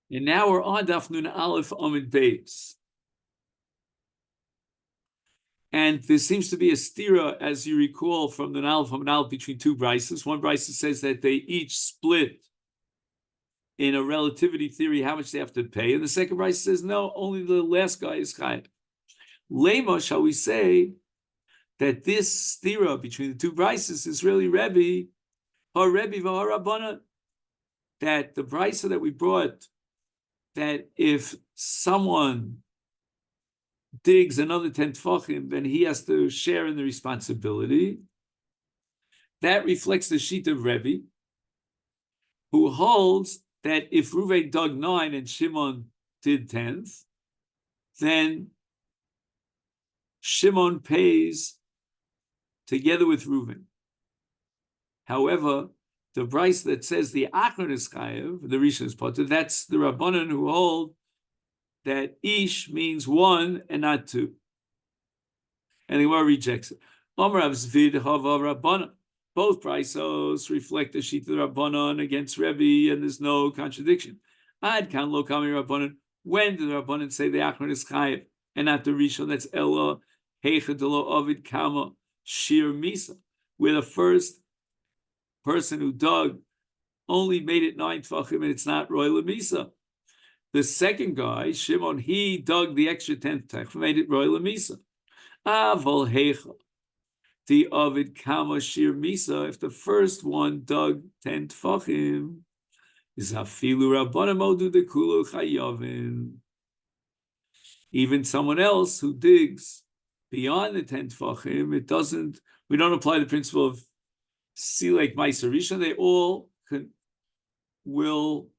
And now we're on Daf Nun Aleph Amid Beis. And there seems to be a stira, as you recall, from the Aleph Amid Aleph between two brises. One brise says that they each split in a relativity theory how much they have to pay. And the second brise says, no, only the last guy is chayav. Lema, shall we say that this stira between the two brises is really Rebbe, or Rebbe v'Harabana, that the brisa that we brought, that if someone digs another 10 tefachim, then he has to share in the responsibility. That reflects the sheet of Rebbe, who holds that if Reuven dug 9 and Shimon did 10th, then Shimon pays together with Reuven. However, the bris that says the Achron is chayav, the Rishon is potter, that's the Rabbanan who hold that ish means one and not two. And the Gemara rejects it. Amar Zvid Hava Rabbanan. Both brisos reflect the sheet of the Rabbanan against Rebbe, and there's no contradiction. Ad kan lo kami Rabbanan. When did the Rabbanan say the Achron is chayav and not the Rishon? That's Ella Heicha Delo Ovid Kamma Shir Misa, where the first person who dug only made it 9 tefachim and it's not Roy Lamisa. The second guy, Shimon, he dug the extra 10th tefachim, made it Roy Lamisa. Aval Heicha, the Ovid Kamma Shir Misa, if the first one dug 10 tefachim, is Hafilu Rabbanan Modu de Kulo Chayavin. Even someone else who digs beyond the 10 tefachim, we don't apply the principle of Silek Meiser Rishon. They all will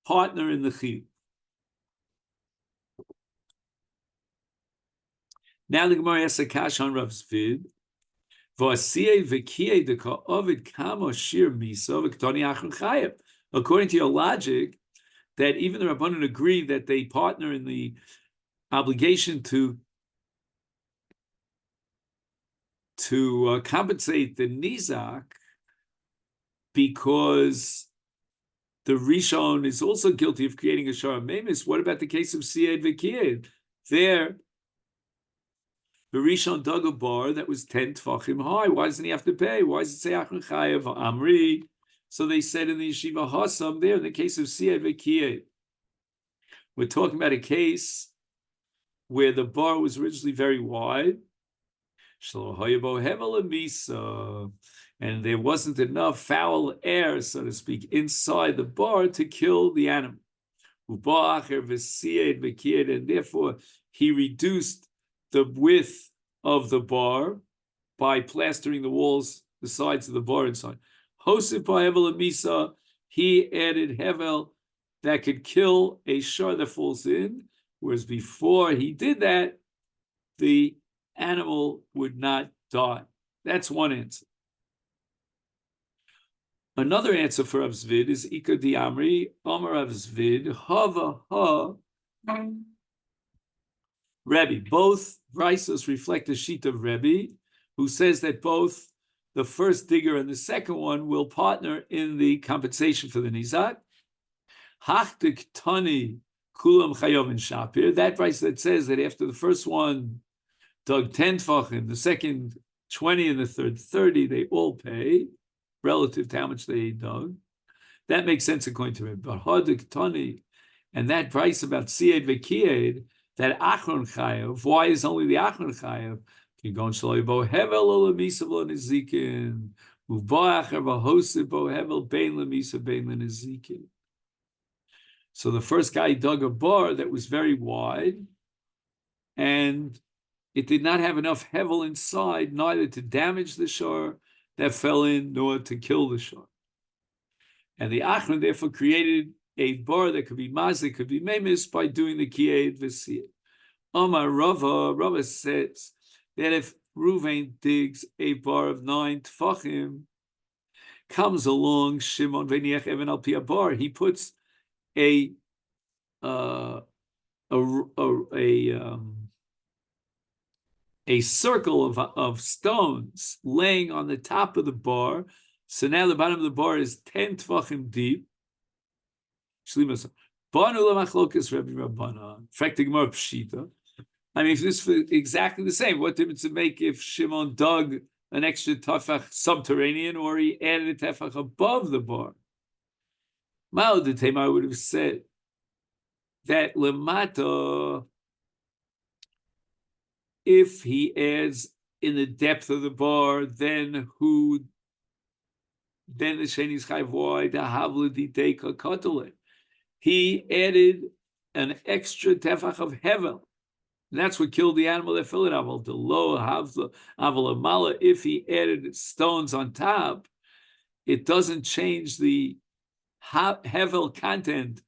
partner in the chiyuv. Now the Gemara asks a kash on Rav Zvid. According to your logic, that even the Rabbanan agree that they partner in the obligation to compensate the nizak, because the Rishon is also guilty of creating a Shara Memis. What about the case of Siyed V'Kiyed? There, the Rishon dug a bar that was 10 tefachim high. Why doesn't he have to pay? Why does it say Achron Chayav Amri? So they said in the Yeshiva Hassam there, in the case of Siyed V'Kiyed, we're talking about a case where the bar was originally very wide, and there wasn't enough foul air, so to speak, inside the bar to kill the animal. And therefore, he reduced the width of the bar by plastering the walls, the sides of the bar inside. Hosef ba'hevel misa, he added hevel that could kill a shar that falls in, whereas before he did that, the animal would not die. That's one answer. Another answer for Rav Zvid is Ika di Amri, Amar Rav Zvid, Hava Ha, Rebbe. Both brisos reflect the sheet of Rebbe, who says that both the first digger and the second one will partner in the compensation for the nizak. Hachdik Tani Kulam Chayov and Shapir. That bris that says that after the first one dug 10 tefachim, the second 20, and the third 30, they all pay relative to how much they dug. That makes sense according to Rebbe. But Hadik Tani, and that price about Siyed V'Kiyed, that Achron Chayav, why is only the Achron Chayav? Kigon Shlo Bo Hevel Olamisa Bo Nezikin, Uvacher V'Hosef Bo Hevel Bein Lamisa Bein Nezikin. So the first guy dug a bar that was very wide, and it did not have enough hevel inside, neither to damage the shor that fell in, nor to kill the shor. And the Achron therefore created a bar that could be mazik, could be memis, by doing the kiyed v'siyed. Amar Rava says that if Reuven digs a bar of 9 tefachim, comes along Shimon v'niach even al pi bar, he puts a circle of stones laying on the top of the bar. So now the bottom of the bar is 10 tefachim deep. Banu lemachlokas Rabbi Rabbana. In fact, the Gemara Pshita. I mean, if this is exactly the same, what difference does it make if Shimon dug an extra tefach subterranean or he added a tefach above the bar? Mao the Tema would have said that lemata, if he adds in the depth of the bar, then the Sheni's Chayv, why the Havla Dite Kakotole? He added an extra tefach of hevel. And that's what killed the animal that filled it. Aval the low Havla Aval Amala. If he added stones on top, it doesn't change the hevel content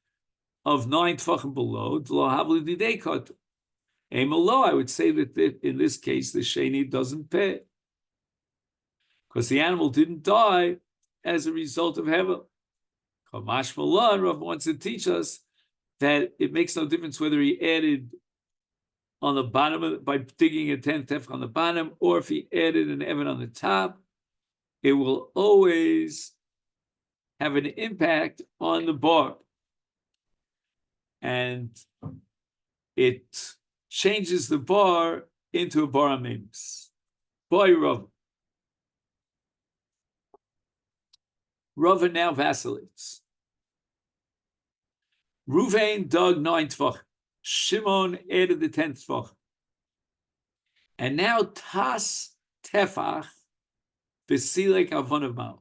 of 9 tefachim below. The low Havla Dite Kakotole. Amalo, I would say that in this case, the Sheni doesn't pay. Because the animal didn't die as a result of hevel. Kamash Malan, Rav wants to teach us that it makes no difference whether he added on the bottom by digging a 10th tefach on the bottom, or if he added an even on the top, it will always have an impact on the bar. And it changes the bar into a bar amemus. Boy, Rav. Rava now vacillates. Ruvain dug 9 tefach. Shimon added the 10th tefach. And now tas tefach v'silek avonav.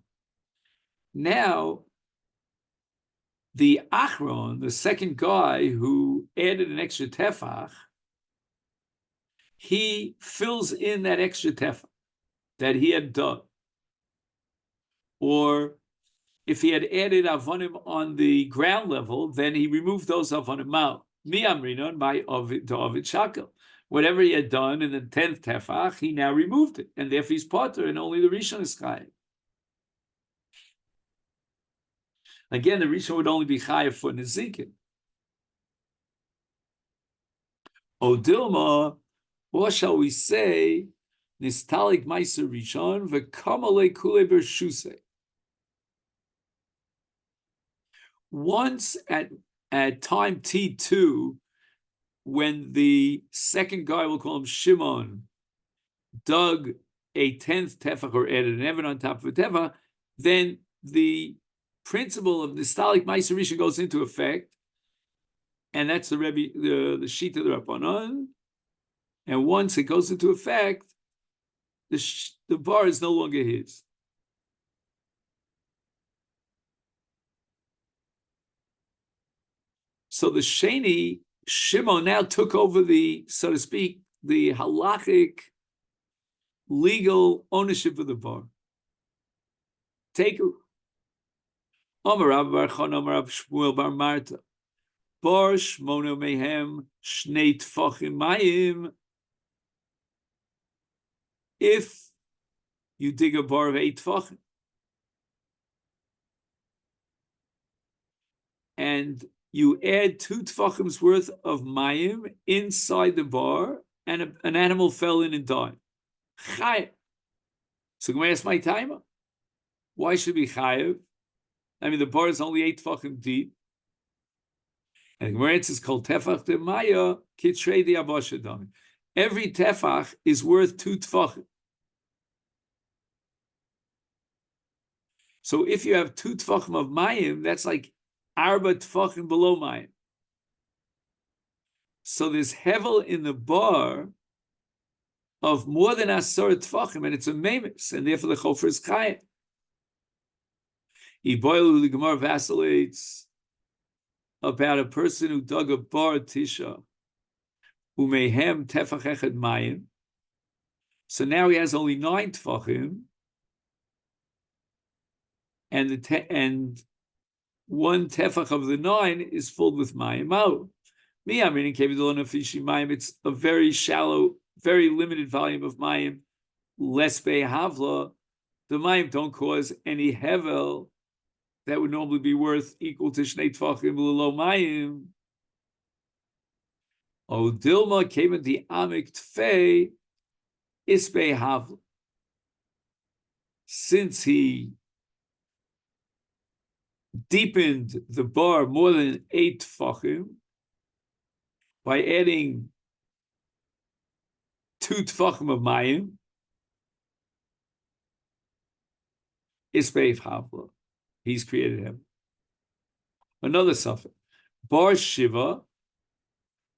Now the Achron, the second guy who added an extra tefach, he fills in that extra tefach that he had dug. Or if he had added avonim on the ground level, then he removed those avonim out. Mi amrinon my ovid shakel. Whatever he had done in the 10th tefach, he now removed it, and therefore he's potter, and only the Rishon is chayav. Again, the Rishon would only be chayav for nezikin. O Dilma, what shall we say? Nistalik meiser Rishon v'Kamma lekule bershusei. Once at time T2, when the second guy, we'll call him Shimon, dug a 10th tefach or added an even on top of a tefach, then the principle of Nistalik Meiser Rishon goes into effect, and that's the Rebbe, the sheet of the Rabbanon. And once it goes into effect, the bar is no longer his. So the Sheni, Shimon, now took over the, so to speak, the halachic legal ownership of the bar. Take Amar Rav Bar Chana, Amar Rav Shmuel Bar Marta, Bar Shmono Mehem Shnei Tfachim Mayim. If you dig a bar of 8 tfachim, and you add 2 tfachim's worth of mayim inside the bar, and an animal fell in and died. Chayev. So Gemara asks my timer, why should we chayev? I mean, the bar is only 8 tfachim deep. And Gemara answers, Kol tefach de maya kitrei di abashadami. Every tefach is worth 2 tfachim. So if you have 2 tfachim of mayim, that's like arba tfachim below mayim. So there's hevel in the bar of more than asar tfachim, and it's a memes, and therefore the chofer is chayim. Iboilu, the Gemara vacillates about a person who dug a bar tisha, who mehem tefach echad mayim. So now he has only 9 tfachim, and 1 tefach of the 9 is filled with mayim out. It's a very shallow, very limited volume of mayim. Less behavla. The mayim don't cause any hevel that would normally be worth equal to shnei tfachim below mayim. O dilma came in the amik tfei is behavla. Since he deepened the bar more than 8 tfachim by adding 2 tfachim of mayim, isbeif havla. He's created him. Another suffix. Bar shiva,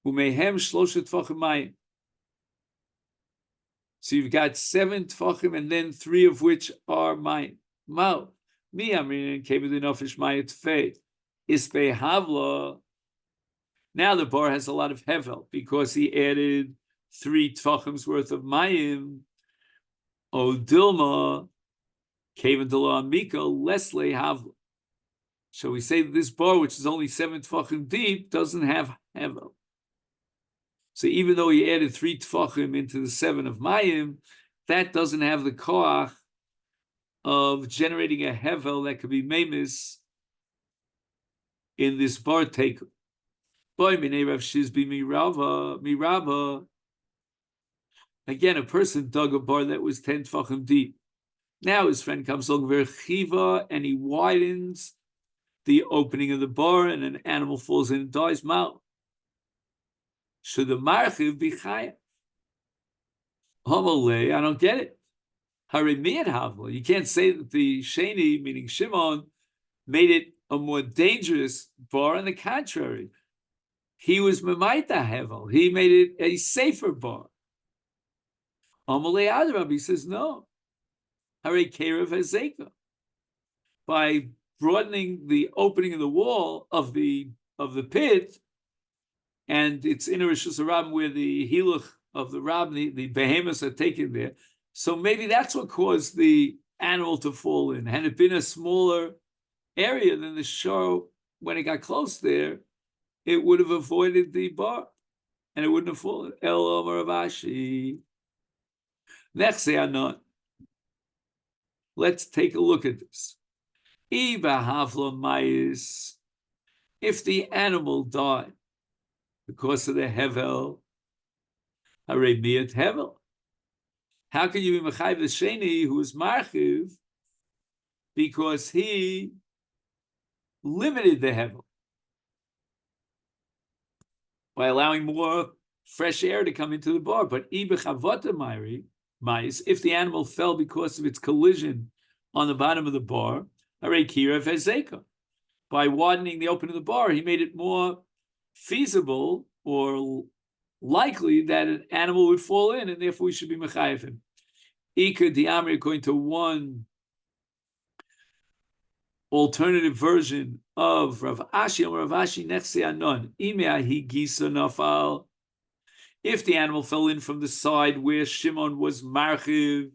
umehem shloshet tfachim mayim. So you've got 7 tfachim and then 3 of which are mayim. Mal. Mi amrin came with the nofish mayit fei. Isbe havla. Now the bar has a lot of hevel because he added 3 tfachim's worth of mayim. O dilma came into law mika lesle havla. So we say that this bar, which is only 7 tfachim deep, doesn't have hevel. So even though he added 3 tfachim into the 7 of mayim, that doesn't have the koach of generating a hevel that could be memis in this bar taker. Boy, minei Rav Shizbi mirava. Again, a person dug a bar that was 10 tfachim deep. Now his friend comes along verchiva and he widens the opening of the bar, and an animal falls in and dies. Mal. Should the marchiv be chayav? Homolei, I don't get it. Harimiyat havla. You can't say that the sheni, meaning Shimon, made it a more dangerous bar. On the contrary, he was memaita hevel. He made it a safer bar. Homolei adrab. He says no. Hare kerev hazeka. By broadening the opening of the wall of the pit, and it's in a Rishus Harabim where the hiluch of the rab, the behemoths are taken there. So maybe that's what caused the animal to fall in. Had it been a smaller area than the shore, when it got close there, it would have avoided the bar, and it wouldn't have fallen. El Omer Ravashi. Next, they are not. Let's take a look at this. If the animal died because of the hevel, harebiat hevel. How can you be mechayiv the sheni who is marchiv because he limited the hevel by allowing more fresh air to come into the bar? But ibechavota mais, if the animal fell because of its collision on the bottom of the bar, by widening the opening of the bar, he made it more feasible or likely that an animal would fall in, and therefore we should be mechayiv him. Ika diamri, according to one alternative version of Rav Ashi, nechse anon, imeahi gisa nafal. If the animal fell in from the side where Shimon was marchiv,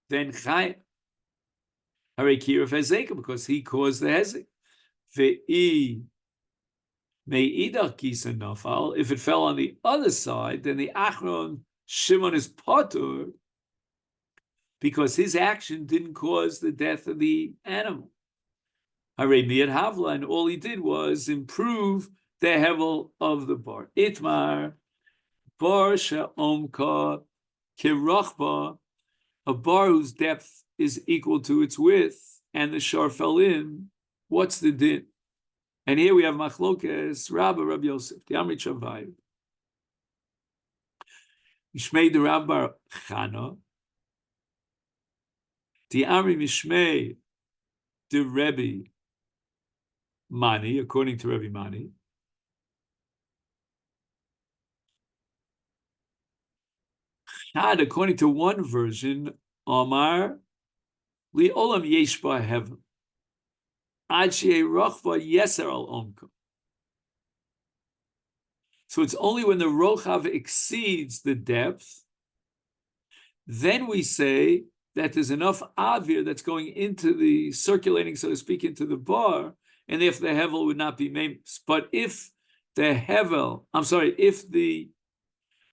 then chayiv. Harekir of hezeka, because he caused the hezek. Ve'i me'idach gisa nafal. If it fell on the other side, then the achron Shimon is potur, because his action didn't cause the death of the animal. Harei miyad havla, and all he did was improve the hevel of the bar. Itmar bar she'omka kirachba, a bar whose depth is equal to its width, and the shor fell in. What's the din? And here we have machlokes Rabba Rabbi Yosef, the Amrit Shavai. Mishmei the Rabba Chana, the Amri Mishmei the Rebbe Mani, according to Rebbe Mani. Chad, according to one version, Omar Li Olam Yesh Ba Heaven Ad Shei Rochva Yeser Al Omka. So it's only when the Rochav exceeds the depth, then we say that there's enough avir that's going into the circulating, so to speak, into the bar, and if the hevel would not be memes. But if the if the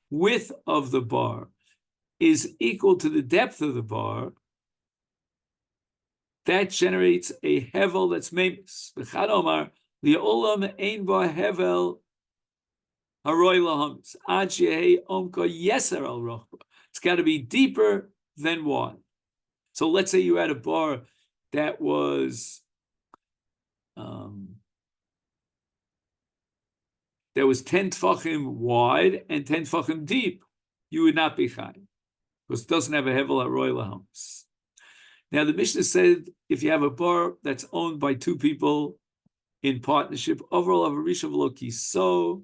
width of the bar is equal to the depth of the bar, that generates a hevel that's memes. B'chad Omar li'olam ein ba hevel haroy lahamis ad shehei omka yeser al rochba. It's got to be deeper than wide. So let's say you had a bar that was there was 10 tfachim wide and 10 tfachim deep, you would not be chai, because it doesn't have a hevel haroy lahams. Now the Mishnah said if you have a bar that's owned by two people in partnership, overall of a rishon v'lo kiso,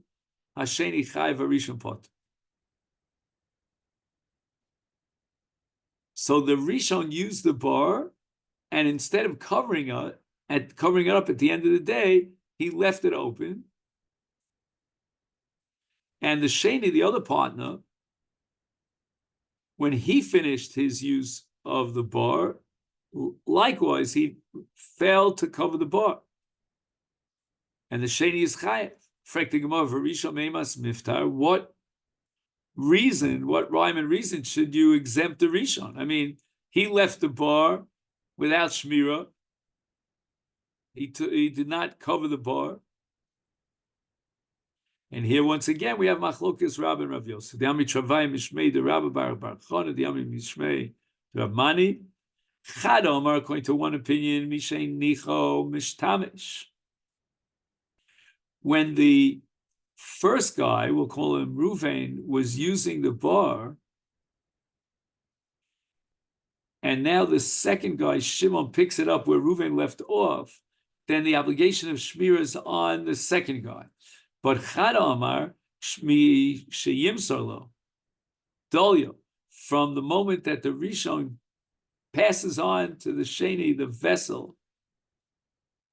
hasheni chai v'rishon pot. So the rishon used the bar, and instead of covering it up at the end of the day, he left it open. And the sheni, the other partner, when he finished his use of the bar, likewise he failed to cover the bar. And the sheni is chayav. What reason, what rhyme and reason should you exempt the rishon? I mean, he left the bar without shmira. He did not cover the bar. And here once again we have machlokas Rab and Rav Yosef. The Ami Travay Mishmei the Rabbi Bar Chana, the Ami Mishmei the Rav Mani. Chad Omar, according to one opinion, Mishay Nicho Mishtamish. When the first guy, we'll call him Ruvain, was using the bar, and now the second guy, Shimon, picks it up where Ruvain left off, then the obligation of Shmir is on the second guy. But Chad Amar, Shmi Sheyim Sarlo, Dolyo, from the moment that the Rishon passes on to the Sheni, the vessel,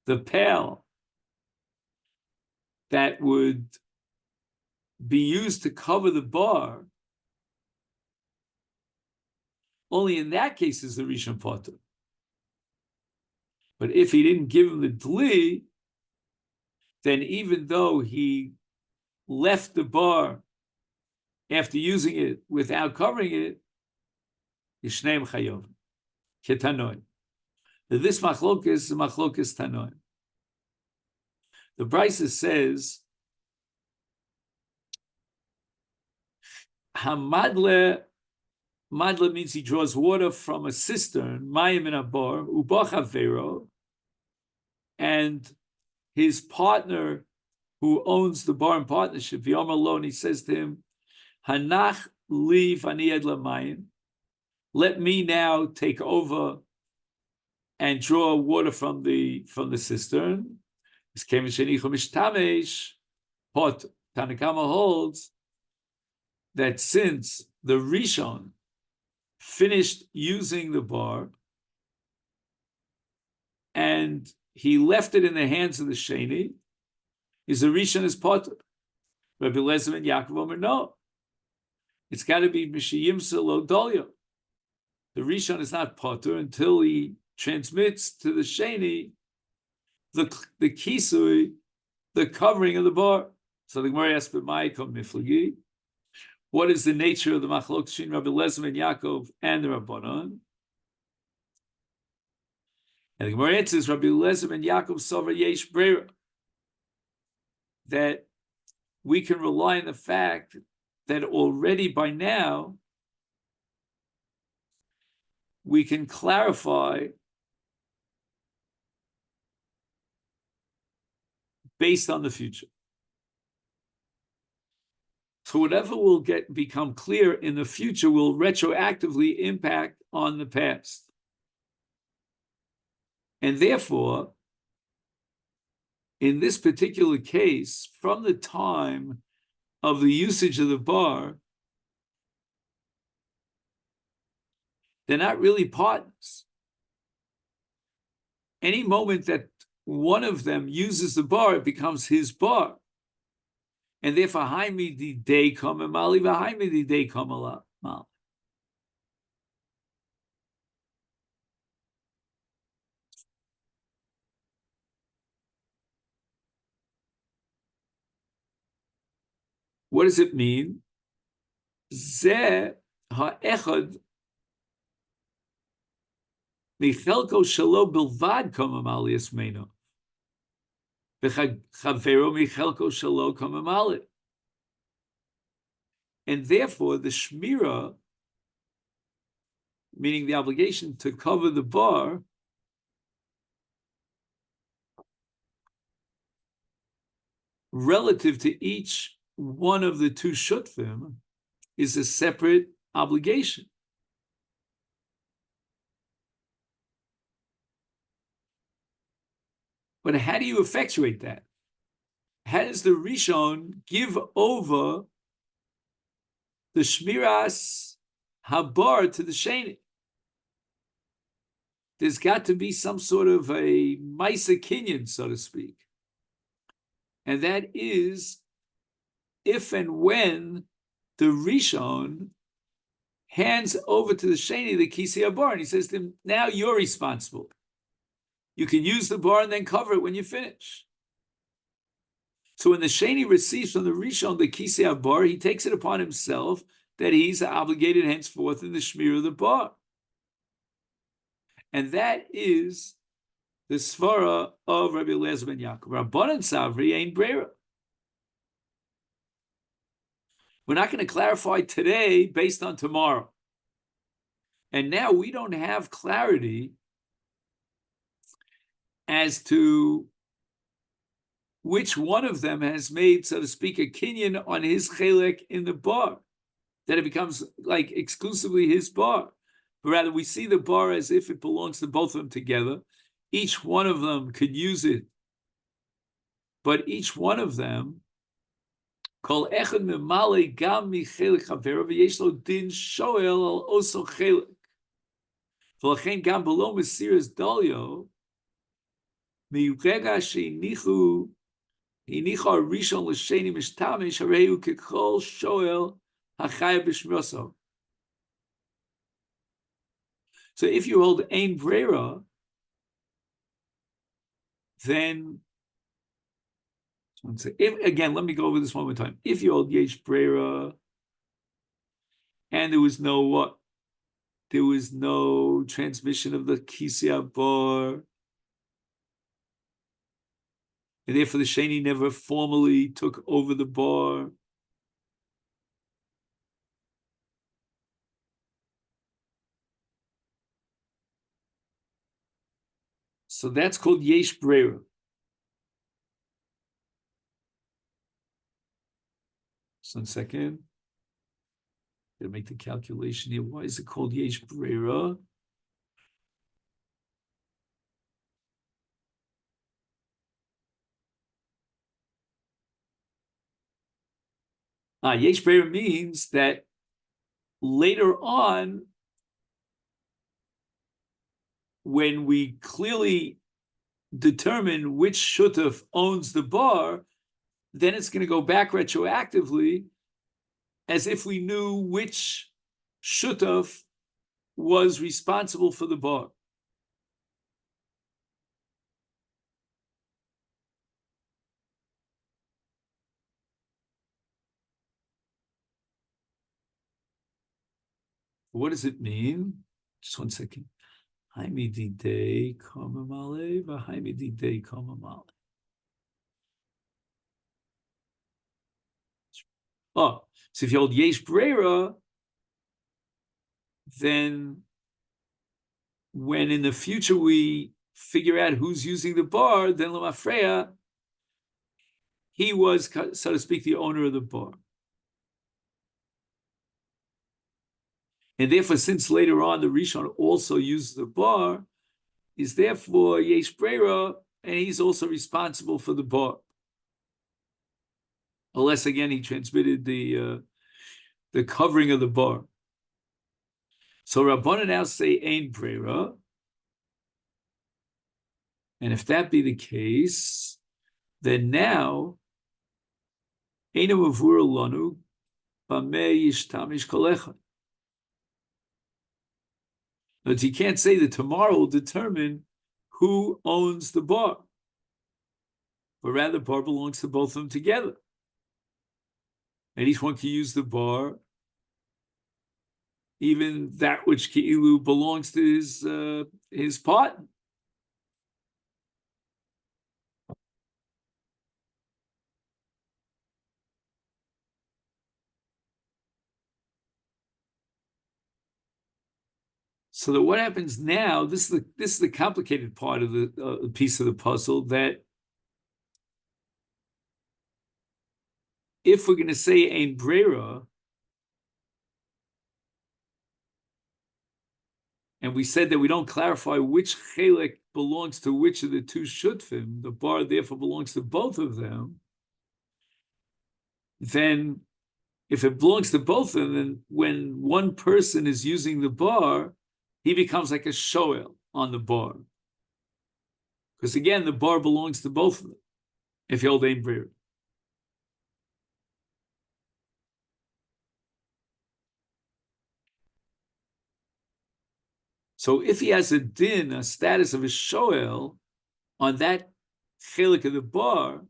the pail that would be used to cover the bar, only in that case is the Rishon Potter. But if he didn't give him the Dli, then even though he left the bar after using it without covering it, Yishneim Chayov, Ketanoim. This machlokes is machlokes Tanoim. The Brisa says, Hamadle, madle means he draws water from a cistern, mayim in a bar, ubachavero, and his partner who owns the bar in partnership, Yom alone, he says to him, Hanach li v'ani lamayim, let me now take over and draw water from the cistern. Pot Tanakama holds that since the Rishon finished using the bar and he left it in the hands of the Sheni, is the Rishon is potter. Rabbi Lezer and Yaakov Omer, no. It's got to be Mishiyim Selo Dolyo. The Rishon is not potter until he transmits to the Sheni the kisui, the covering of the bar. So the Gemara asks, "B'ma'ikol miflagi." What is the nature of the machlok between Rabbi Lezer and Yaakov and the Rabbanon? And the Gemara answers, Rabbi Lezer and Yaakov sover yesh breira, that we can rely on the fact that already by now we can clarify based on the future. So whatever will become clear in the future will retroactively impact on the past. And therefore, in this particular case, from the time of the usage of the bar, they're not really partners. Any moment that one of them uses the bar, it becomes his bar. And therefore, Haimi di day come mali, Haimi di day come mal. What does it mean? Ze ha'echad michelko shelo bilvad kama mali esmeno. V'chavero michelko shelo kama mali. And therefore, the shmira, meaning the obligation to cover the bar, relative to each one of the two shutfim is a separate obligation. But how do you effectuate that? How does the Rishon give over the Shmiras Habar to the Sheni? There's got to be some sort of a Maisa Kinyan, so to speak. And that is if and when the Rishon hands over to the Sheni the Kisei Habar, and he says to him, now you're responsible. You can use the bar and then cover it when you finish. So when the Sheni receives from the Rishon the Kisei Habar, he takes it upon himself that he's obligated henceforth in the Shmir of the bar. And that is the Svara of Rabbi Eliezer ben Yaakov. Rabbanan Savri ain't brera. We're not going to clarify today based on tomorrow. And now we don't have clarity as to which one of them has made, so to speak, a kinyan on his chelek in the bar, that it becomes like exclusively his bar. But rather we see the bar as if it belongs to both of them together. Each one of them could use it, but each one of them, kol echad memale gam mi chelek chavero v'yesh lo din shoel al oso chelek. V'lachen gam below mesiras dalyo, mi'urega she'inichu rishon l'sheni mishtamish hareu kekol shoel hachayv b'shmiroso. So if you hold ein brera, then again, let me go over this one more time. If you hold yesh brera, and there was no what? There was no transmission of the Kisei Habar, and therefore the Sheni never formally took over the bar. So that's called yesh brera. Just 1 second. Gotta make the calculation here. Why is it called yesh brera? Yesh brera means that later on, when we clearly determine which shutaf owns the bar, then it's going to go back retroactively as if we knew which shutaf was responsible for the bar. What does it mean? Just 1 second. Haimididei Kamma male v'haimididei Kamma male. Oh, so if you hold yesh brera, then when in the future we figure out who's using the bar, then Lamafreya, he was, so to speak, the owner of the bar. And therefore, since later on the Rishon also used the bar, is therefore yesh brera, and he's also responsible for the bar. Unless again he transmitted the covering of the bar. So Rabbanan now say ein brera, and if that be the case, then now eina mavura lanu b'mei yishtamish kol echad. But you can't say that tomorrow will determine who owns the bar, but rather the bar belongs to both of them together. And each one can use the bar, even that which Ki'ilu belongs to his partner. So that what happens now, this is the complicated part of the piece of the puzzle, that if we're going to say ein brera, and we said that we don't clarify which chelik belongs to which of the two shutfim, the bar therefore belongs to both of them, then if it belongs to both of them, then when one person is using the bar, he becomes like a shoel on the bar. Because again, the bar belongs to both of them, if you hold ein brera. So if he has a din, a status of a shoel, on that chelik of the bar,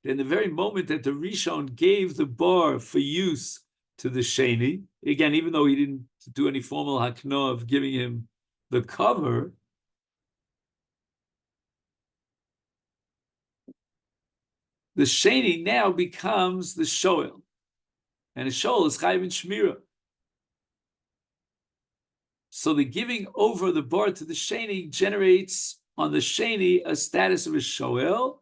then the very moment that the Rishon gave the bar for use to the Sheni, again, even though he didn't do any formal hakna of giving him the cover, the Sheni now becomes the Shoel. And the Shoel is Chayiv and Shmira. So the giving over the bar to the Sheni generates on the Sheni a status of a Shoel.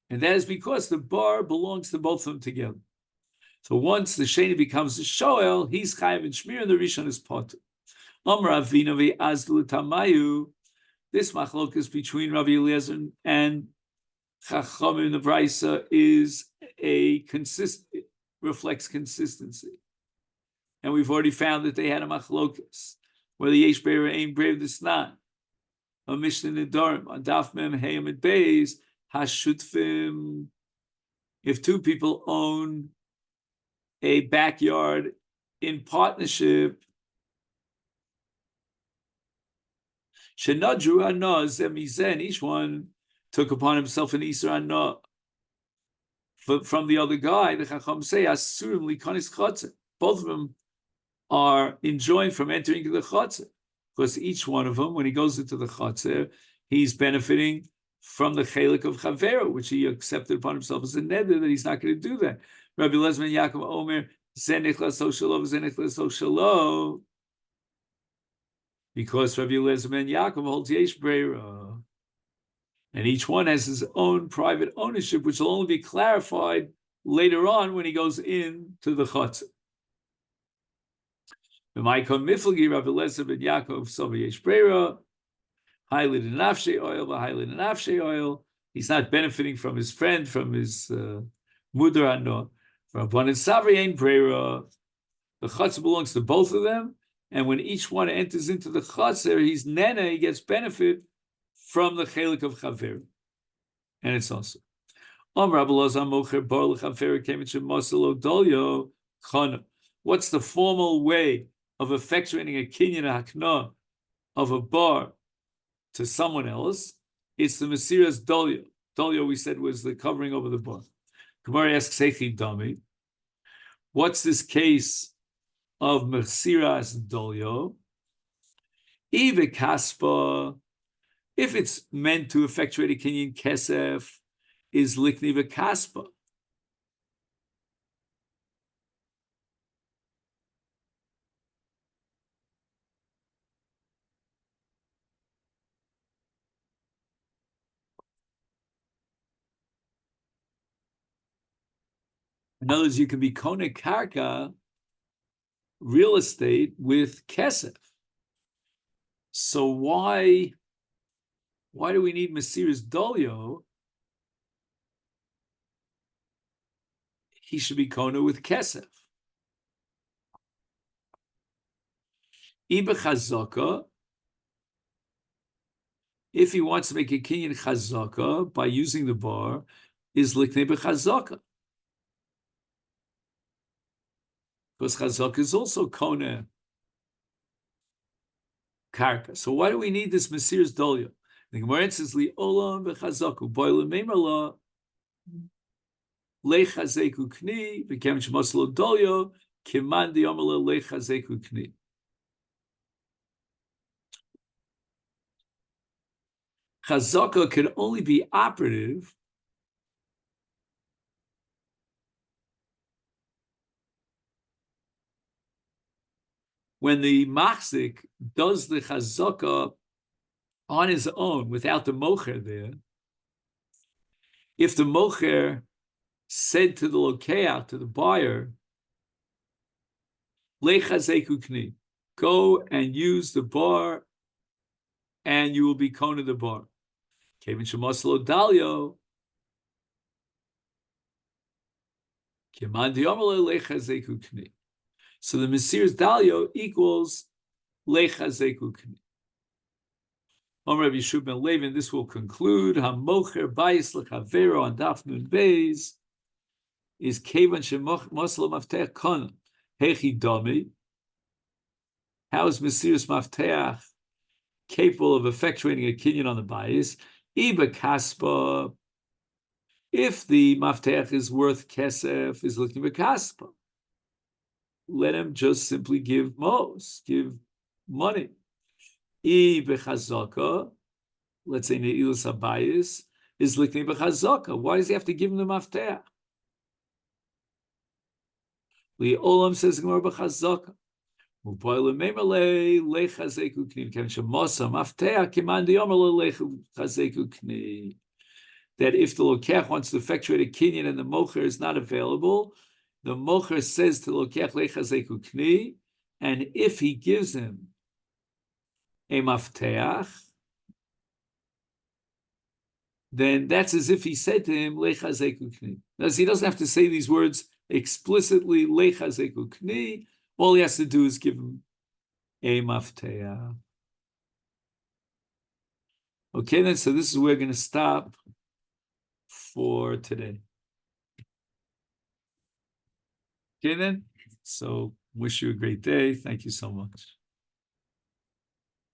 And that is because the bar belongs to both of them together. So once the Sheni becomes a Shoel, he's Chayiv and Shmir, and the Rishon is Potter. Amar Avina ve'azlu tamayu. This machlokas between Rabbi Eliezer and Chacham in the Brisa is reflects consistency. And we've already found that they had a machlokas, whether yesh be'er ain brave desnan, a Mishnah Nidarim, on Daf Mem Hayam and Beis, Hashutfim, if two people own a backyard in partnership, Shenadru Anah Zemizen, each one took upon himself an Isra Anah from the other guy. The Chacham say, Asurim Likanis Chatzah. Both of them are enjoined from entering the Chatzah, because each one of them, when he goes into the Chatzah, he's benefiting from the chelik of Chavera, which he accepted upon himself as a neder, that he's not going to do that. Rabbi Lezman Yaakov Omer, Zenich Laso Shalo, Zenich Laso Shalo, because Rabbi Lezman Yaakov holds Yesh Breira. And each one has his own private ownership, which will only be clarified later on when he goes into the Chatzah. V'maikon Miflagi, Rabbi Lezman Yaakov, Sova Yesh Breira, highlight in nafshe oil, highlight in nafshe oil. He's not benefiting from his friend, from his mudar ano. From one and savri ein brera. The chutzner belongs to both of them, and when each one enters into the chutzner, he's nena. He gets benefit from the chelik of chaver, and it's also. What's the formal way of effectuating a kinyan hakna of a bar to someone else? It's the Mesiras Dolio. Dolio, we said, was the covering over the bar. Gemara asks, Sechi Dami, what's this case of Mesiras Dolio? Ive Kaspa, if it's meant to effectuate a kinyan kesef, is Likni Kaspa. In other words, you can be Kone Karka, real estate, with Kesef. So why do we need Mesiras Dolio? He should be Kona with Kesef. Ibe Chazaka, if he wants to make a kinyan Chazaka by using the bar, is Likne B'Chazaka. Because Chazaka is also Kona Karka. So why do we need this Mesiras Dolio? The Gemara says, Li Olam B'Chazaku, Boile Meimala, Lechazeku Kni, V'kem Shemoslo Dolio, Kiman Diomala Lechazeku Kni. Chazaka can only be operative when the machzik does the chazaka on his own, without the mocher there, if the mocher said to the lokeach, to the buyer, lechazeku kni, go and use the bar, and you will be kona the bar. Kevin shemaslo dalio, kiman diomale lechazeku kni. So the Mesir's dalio equals lechazeku kni. Rabbi Yeshua ben Levin, this will conclude. Hamocher bayis lechavero on daf nun beis is kevan shemoslo mafteach kana hechi dami. How is Mesir's mafteach capable of effectuating a kinyan on the bayis? Iba kaspa. If the mafteach is worth kesef, is looking for kaspa, let him just simply give money. Iba chazaka. Let's say Ne'ilas Habayis, is Liknei B'Chazaka. Why does he have to give him the Mafteach? Li'olam says Gemara B'Chazaka. U'poil Memele Lechazeku Kni. Ken Shemosa Mafteach Kiman Diyomer Lechazeku Kni. That if the Lokeach wants to effectuate a kinyan and the Mocher is not available, the Mocher says to the Lokeach Lechazeku Kni, and if he gives him a Mafteach, then that's as if he said to him, Lechazeku Kni. He doesn't have to say these words explicitly, Lechazeku Kni. All he has to do is give him a mafteah. Okay, then, so this is where we're going to stop for today. Okay, then, so wish you a great day. Thank you so much.